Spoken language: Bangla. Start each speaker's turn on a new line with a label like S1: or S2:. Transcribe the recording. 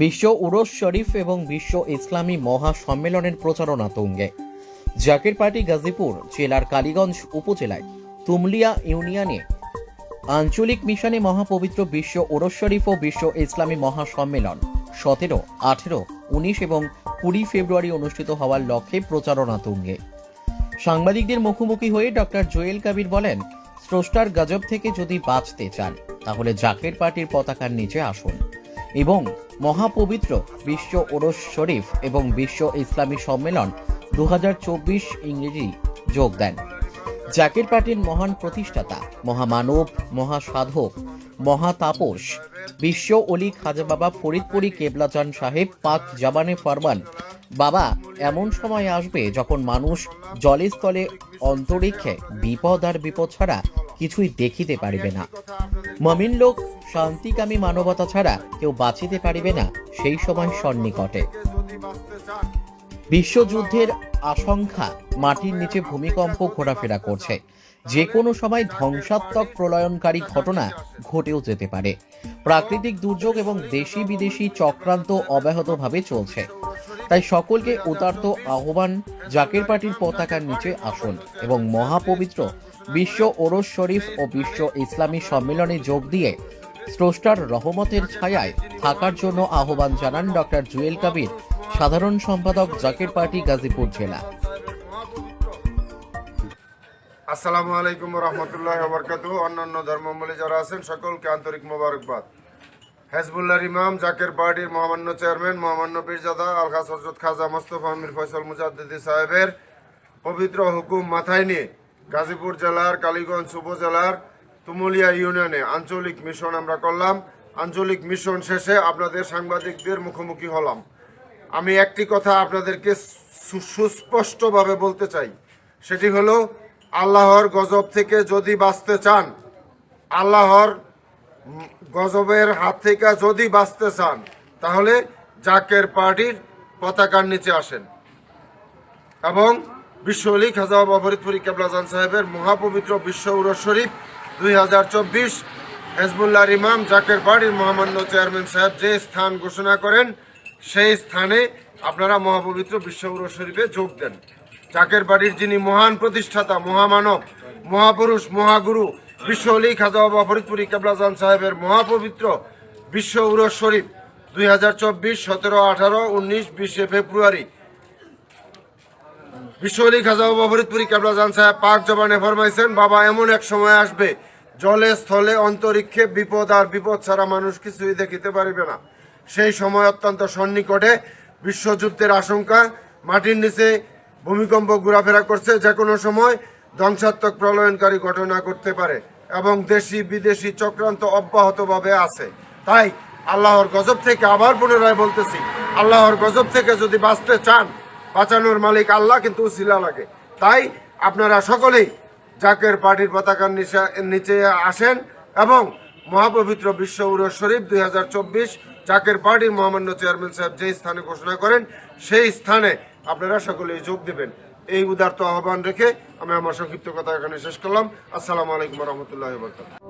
S1: বিশ্ব উরস শরীফ এবং বিশ্ব ইসলামী মহাসম্মেলনের প্রচারণা তুঙ্গে। জাকের পার্টি গাজীপুর জেলার কালীগঞ্জ উপজেলায় তুমলিয়া ইউনিয়নে আঞ্চলিক মিশনে মহাপবিত্র বিশ্ব উরস শরীফ ও বিশ্ব ইসলামী মহাসম্মেলন 17, 18, 19 এবং 20 ফেব্রুয়ারি অনুষ্ঠিত হওয়ার লক্ষ্যে প্রচারণা তুঙ্গে। সাংবাদিকদের মুখোমুখি হয়ে ডক্টর জুয়েল কাবির বলেন, স্রষ্টার গজব থেকে যদি বাঁচতে চান তাহলে জাকের পার্টির পতাকার নিচে আসুন এবং মহাপবিত্র বিশ্ব উরস শরীফ এবং বিশ্ব ইসলামী সম্মেলন 2024 ইংরেজি যোগ দেন। জাকের পার্টির মহান প্রতিষ্ঠাতা, মহামানব, মহাসাধক, মহাতাপস বিশ্ব অলি খাজা বাবা ফরিদপুরি কেবলাজান সাহেব পাক জাবানে ফরমান, বাবা, এমন সময় আসবে যখন মানুষ জলে স্থলে অন্তরিক্ষে বিপদ আর বিপদ ছাড়া কিছুই দেখিতে পারিবে না। মমিন লোক শান্তিকামী মানবতা ছাড়া কেউ বাঁচিতে পারিবে না। সেই সময় সন্নিকটে। বিশ্বযুদ্ধের আশঙ্কা, মাটির নিচে ভূমিকম্প ঘোরাফেরা করছে। যে কোনো সময় ধ্বংসাত্মক প্রলয়নকারী ঘটনা ঘটেও যেতে পারে। প্রাকৃতিক দুর্যোগ এবং দেশি বিদেশি চক্রান্ত অব্যাহতভাবে চলছে। তাই সকলকে উদারত আহ্বান, জাকের পার্টির পতাকার নিচে আসুন এবং মহাপবিত্র বিশ্ব উরস শরীফ ও বিশ্ব ইসলামী সম্মেলনে যোগ দিয়ে স্রষ্টার রহমতের ছায়ায় থাকার জন্য আহ্বান জানান ডক্টর জুয়েল কাবির, সাধারণ সম্পাদক, জাকের পার্টি, গাজীপুর জেলা।
S2: আসসালামু আলাইকুম ওয়া রাহমাতুল্লাহি ওয়া বারাকাতুহু। অন্যান্য ধর্মাবলম্বী যারা আছেন সকলকে আন্তরিক মোবারকবাদ। হেজবুল্লাহর ইমাম, জাকের পার্টির মহামান্য চেয়ারম্যান, মহামান্য পীরজাদা আলহাজ হযরত খাজা মোস্তফা আমির ফয়সাল মুজাদ্দিদি সাহেবের পবিত্র হুকুম মাথায় নিয়ে গাজীপুর জেলার কালীগঞ্জ উপজেলার তুমলিয়া ইউনিয়নে আঞ্চলিক মিশন আমরা করলাম। আঞ্চলিক মিশন শেষে আপনাদের সাংবাদিকদের মুখোমুখি হলাম। আমি একটি কথা আপনাদেরকে সুস্পষ্টভাবে বলতে চাই, সেটি হলো, আল্লাহর গজব থেকে যদি বাঁচতে চান, আল্লাহর গজবের হাত থেকে যদি বাঁচতে চান, তাহলে জাকের পার্টির পতাকার নিচে আসেন এবং বিশ্ব অলি খাজা বাবা ফরিদপুরি কেবলাজান সাহেবের মহাপবিত্র বিশ্ব উরস শরীফ 2024 হেজবুল্লাহর ইমাম, জাকের পার্টির মহামান্য চেয়ারম্যান সাহেব যে স্থান ঘোষণা করেন, সেই স্থানে আপনারা মহাপবিত্র বিশ্ব উরস শরীফে যোগ দেন। জাকের পার্টির যিনি মহান প্রতিষ্ঠাতা, মহামানব, মহাপুরুষ, মহাগুরু বিশ্ব অলি খাজা বাবা ফরিদপুরি কেবলাজান সাহেবের মহাপবিত্র বিশ্ব উরস শরীফ 2024 17, 18, 19, 20 ফেব্রুয়ারি বিশ্ব অলি খাজা বাবা ফরিদপুরি কেবলাজান সাহেব পাক জবানে ফরমাইছেন, বাবা, এমন এক সময় আসবে জলে স্থলে অন্তরিক্ষে বিপদ আর বিপদ ছাড়া মানুষ কিছুই দেখিতে পারিবে না। সেই সময় অত্যন্ত সন্নিকটে। বিশ্বযুদ্ধের আশঙ্কা, মাটির নিচে ভূমিকম্প ঘোরাফেরা করছে, যে কোনো সময় ধ্বংসাত্মক প্রলয়নকারী ঘটনা ঘটতে পারে এবং দেশি বিদেশি চক্রান্ত অব্যাহতভাবে আছে। তাই আল্লাহর গজব থেকে, আবার পুনরায় বলতেছি, আল্লাহর গজব থেকে যদি বাঁচতে চান, বাঁচানোর মালিক আল্লাহ, কিন্তু উসিলা লাগে। তাই আপনারা সকলেই জাকের পার্টির পতাকার নিচে আসেন এবং মহাপবিত্র বিশ্ব উরস শরীফ 2024 জাকের পার্টির মহামান্য চেয়ারম্যান সাহেব যে স্থানে ঘোষণা করেন, সেই স্থানে আপনারা সকলেই যোগ দেবেন। এই উদারত আহ্বান রেখে আমি আমার সংক্ষিপ্ত কথা এখানে শেষ করলাম। আসসালামু আলাইকুম ওয়া রাহমাতুল্লাহি ওয়া বারাকাতুহু।